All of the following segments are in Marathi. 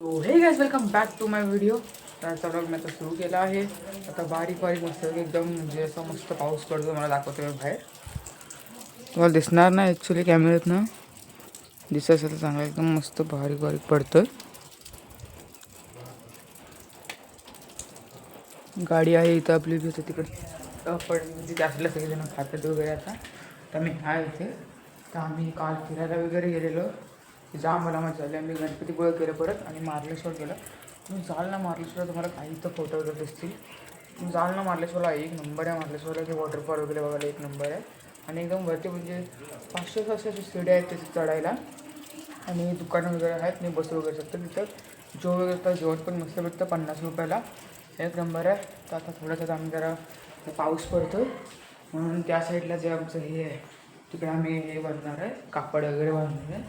तो hey guys welcome back to my video. त्याचा व्लॉग मी आता सुरू केला आहे. आता बारीक बारीक मस्त एकदम म्हणजे असं मस्त पाऊस पडतो. मला दाखवतो मी बाहेर. तुम्हाला दिसणार नाही ॲक्च्युली कॅमेऱ्यात ना, दिसायचं तर चांगलं एकदम मस्त बारीक बारीक पडतोय. गाडी आहे इथं आपली तिकडे पण म्हणजे जास्तला सगळेजण खातात वगैरे. आता मी आहे इथे. तर आम्ही काल फिरायला वगैरे गेलेलो. जाम मला मजा झाली. आम्ही गणपतीपुळे केलं परत आणि मार्लेश्वर गेलं. तुम्ही जाल ना मार्लेश्वरला, तुम्हाला काही तर फोटो वगैरे दिसतील. तुम्ही जाल ना मार्लेश्वरला, एक नंबर आहे मार्लेश्वरला. ते वॉटरफॉल वगैरे बघायला एक नंबर आहे. आणि एकदम वरती म्हणजे 500-600 सीड्या आहेत तिथे चढायला. आणि दुकानं वगैरे आहेत, मी बसू वगैरे शकतो तिथं. जेवण वगैरे तर जेवण पण मस्त भेटतं 50 रुपयाला. एक नंबर आहे. तर आता थोडंसं आम्ही जरा पाऊस पडतो म्हणून त्या साईडला जे आमचं हे आहे तिकडे आम्ही हे बांधणार आहे, कापड वगैरे बांधणार आहे.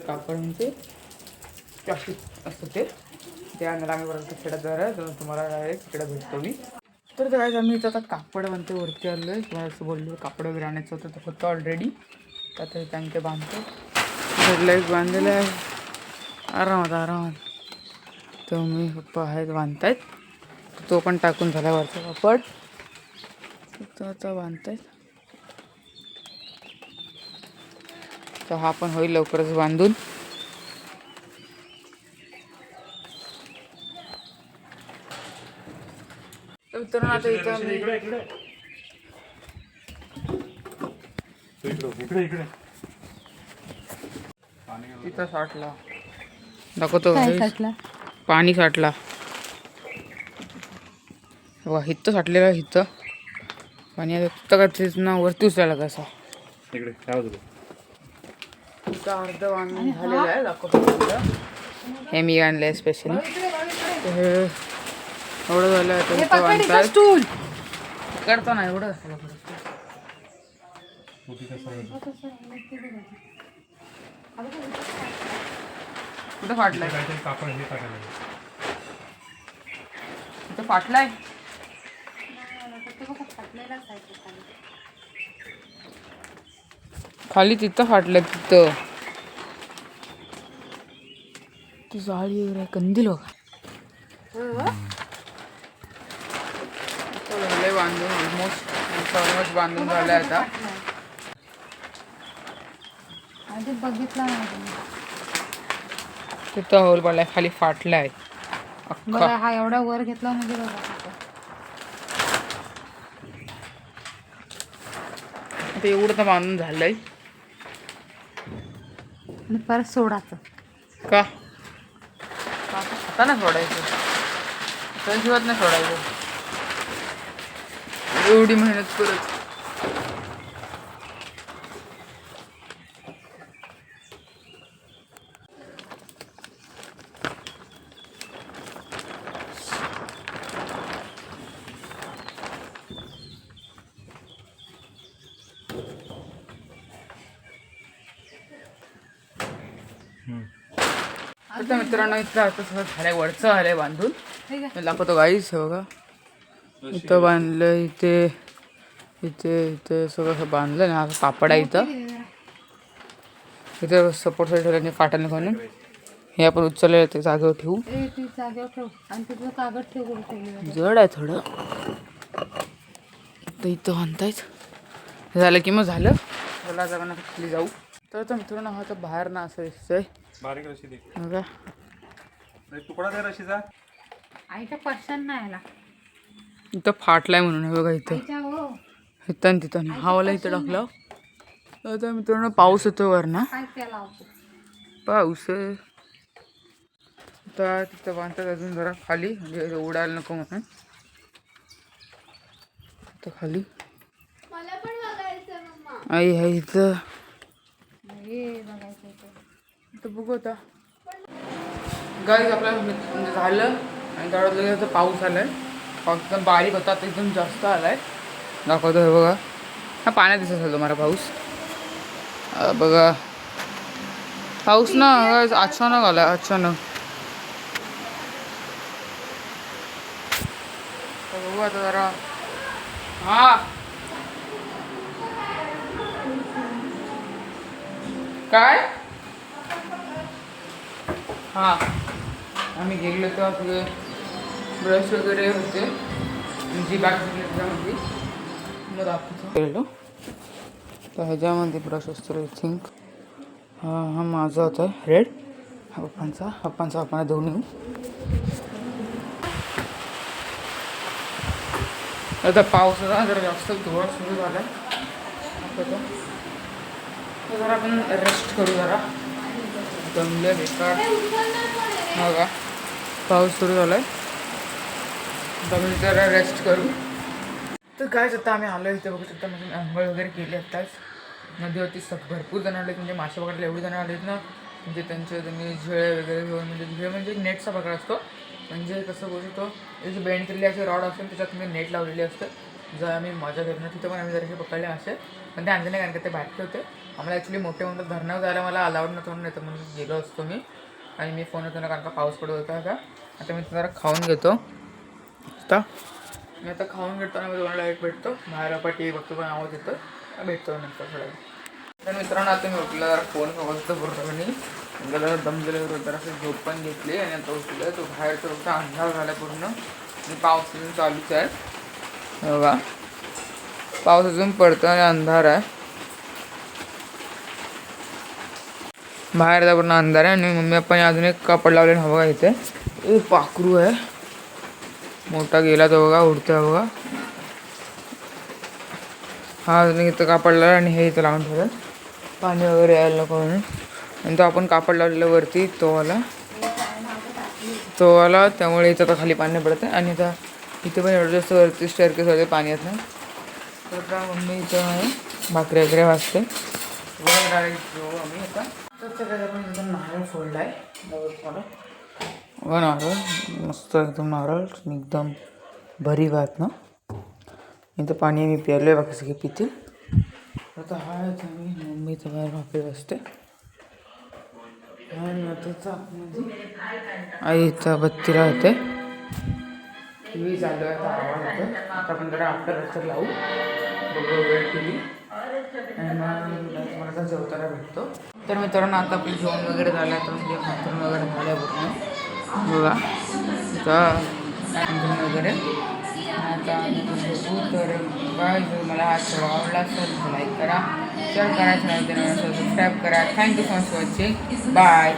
कापड म्हणजे प्लास्टिक असतं ते आणायला आम्ही परत खेड्यात जाणार आहे. तर तुम्हाला डायरेक्ट तिकडे भेटतो मी. तर काय आम्ही इथं आता कापड बांधतो, वरती आलो आहे. तुम्हाला असं बोललो कापड वगैरे आणायचं होतं, तर होतं ऑलरेडी. आता इथं आम्ही ते बांधतो. घरला एक बांधलेलं आहे आरामात. तर मी पप्पा आहेत बांधतायत. तो पण टाकून झाला वरचा कापड. तो आता बांधतायत. तर हा पण होईल लवकरच बांधून. तर मित्रांनो आता इथं इथं साठला दाखवतो. पाणी साठला वा, हिथं साठलेलं हिथं पाणी. आता ना वरती उचलायला कसं इथं अर्ध बांधून झालेलं आहे. दाखवतो हे मी आणलं आहे स्पेशली. हे एवढं झालं आहे स्टूल करतो ना एवढं. कुठं फाटलाय? कुठं फाटलाय? खाली तिथं फाटलं. तिथं ती जाळी वगैरे कंदील बघा. झालंय बांधून ऑलमोस्ट बांधून झालंय आता. बघितला तिथं होल पडलाय, खाली फाटलाय अख्खा. हा एवढा वर घेतला म्हणजे ते एवढं तर बांधून झालंय. आणि परत सोडायचं का आता ना सोडायचं, त्याशिवाय नाही सोडायचं. एवढी मेहनत करत. आता मित्रांनो इथं आता सगळं झालंय, वरचं झालंय बांधून. दाखवतो गाईस, हे बघा इथं बांधलं. इथे इथे इथे सगळं बांधलं ना. कापड आहे इथं. इथं सपोर्ट साठी ठेवलं फाटल म्हणून. हे आपण उचलले ते जागेवर ठेवू. जड आहे थोडं. तर इथं बांधतायत. झालं की मग झालं. चला जागा खाली जाऊ. तर आता मित्रांनो हा तर बाहेर ना असं दिसतंय. बारीक रशी दे. बघा तुकडा दे रशीचा. आईच्या पर्सन नाही आला. इथं फाटलाय म्हणून. हे बघा इथं इथं तिथं हा वाला इथं टाकलं. आता मित्रांनो पाऊस येतो वर ना. पाऊस आता तिथं बांधतात अजून जरा खाली, म्हणजे उडायला नको म्हणून. इथं खाली आई आहे इथं. इथं बघू आता गाईज आपल्याला म्हणजे झालं. आणि तेवढ्यात लगेच पाऊस आलाय. पाऊस एकदम बारीक होता, आता एकदम जास्त आलाय. दाखवतो हे बघा. हा पाण्यात दिसत असेल तुम्हाला पाऊस. बघा पाऊस ना अचानक आलाय, अचानक. बघू आता जरा. हा काय हा आम्ही गेलो तेव्हा तुझे ब्रश वगैरे होते जी बाकी त्याच्यामध्ये मग दाखवतो गेलो तर ह्याच्यामध्ये ब्रश असतो आय थिंक हा माझा होता रेड हा पप्पांचा आपण धुवून येऊ. आता पावसाचा जरा जास्त धुळा सुरू झाला आहे तर जरा आपण रेस्ट करू जरा दमले बेकार बघा पाऊस सुरू झाला आहे तर मी जरा रेस्ट करू. तर काय आता आम्ही आलो इथे बघू शकता म्हणजे आंघोळ वगैरे केली आत्ताच. नदीवरती भरपूर जण आलेत म्हणजे मासे पकडायला एवढे जण आलेत ना म्हणजे त्यांनी झिळे वगैरे घेऊन म्हणजे झिळे म्हणजे नेटचा प्रकार असतो म्हणजे कसं बोलू शकतो त्याची बेंड केलेली असे रॉड असते त्याच्यात तुम्ही नेट लावलेली असते. जर आम्ही मजा घेतली तिथं पण आम्ही जराशी पकडले मासे पण ते आणले नाही कारण का ते बाटके होते. आम्हाला ॲक्च्युली मोठे मोठे धरणावर जायला मला अलाउड नव्हतं म्हणून येतं म्हणून गेलो असतो मी आणि मी फोन होतो ना कारण का पाऊस पडत होता का. आता मी जरा खाऊन घेतो आता मी आता खाऊन घेतो आणि तुम्हाला लाईट भेटतो बाहेर आपण टी व्ही बघतो पण आवाज येतो भेटतो नंतर थोडा. तर मित्रांनो आता मी उठलं जरा फोन बघतो पूर्णपणे जरा दमलेलं होतं जरा असं झोप पण घेतली आणि आता उठलं तो बाहेर तर फक्त अंधार झाला पूर्ण आणि पाऊस अजून चालूच आहे बघा पाऊस अजून पडतो आणि अंधार आहे बाहेर पूर्ण अंधार आहे आणि मम्मी पप्पाने अजून एक कापड लावलेलं हवं का इथे पाखरू आहे मोठा गेला तो बघा उडतोय बघा हा अजून इथं कापड लावला आणि हे इथं लावून ठेवलं पाणी वगैरे यायला नको म्हणून आणि तो आपण कापड लावलेला वरती तो आला त्यामुळे इथं आता खाली पाणी पडतं आणि आता इथे पण एवढं जास्त वरती स्टेअरकेस वगैरे पाणी येत नाही. तर आता मम्मी इथं आहे भाकरी वगैरे वाजते वर डायरेक्ट जाऊ आम्ही आता. तर त्याच्यात आपण एकदम नारळ फोडला आहे बघा नारळ मस्त एकदम नारळ एकदम भरी भात ना इथं पाणी आम्ही प्यायलो आहे बाकी सगळे पितील. आता हा मी मम्मीचं बाहेर भाकरी बसते आणि आता आई इथं बत्ती राहते टी व्ही चालू आहे आता आवाज होतो. आता आपण जरा आफ्टर लेक्चर लावू बघू वेळ टी व्ही आणि मग मला जेवताना भेटतो. तर मित्रांनो आता आपलं जेवण वगैरे झालं तर म्हणजे खातून वगैरे झालं पूर्ण बघा आता वगैरे आता बघू. तर काय जर मला हा व्हिडिओ आवडला असेल तर लाईक करा शेअर करा चॅनल सबस्क्राईब करा. Thank you so much for watching bye.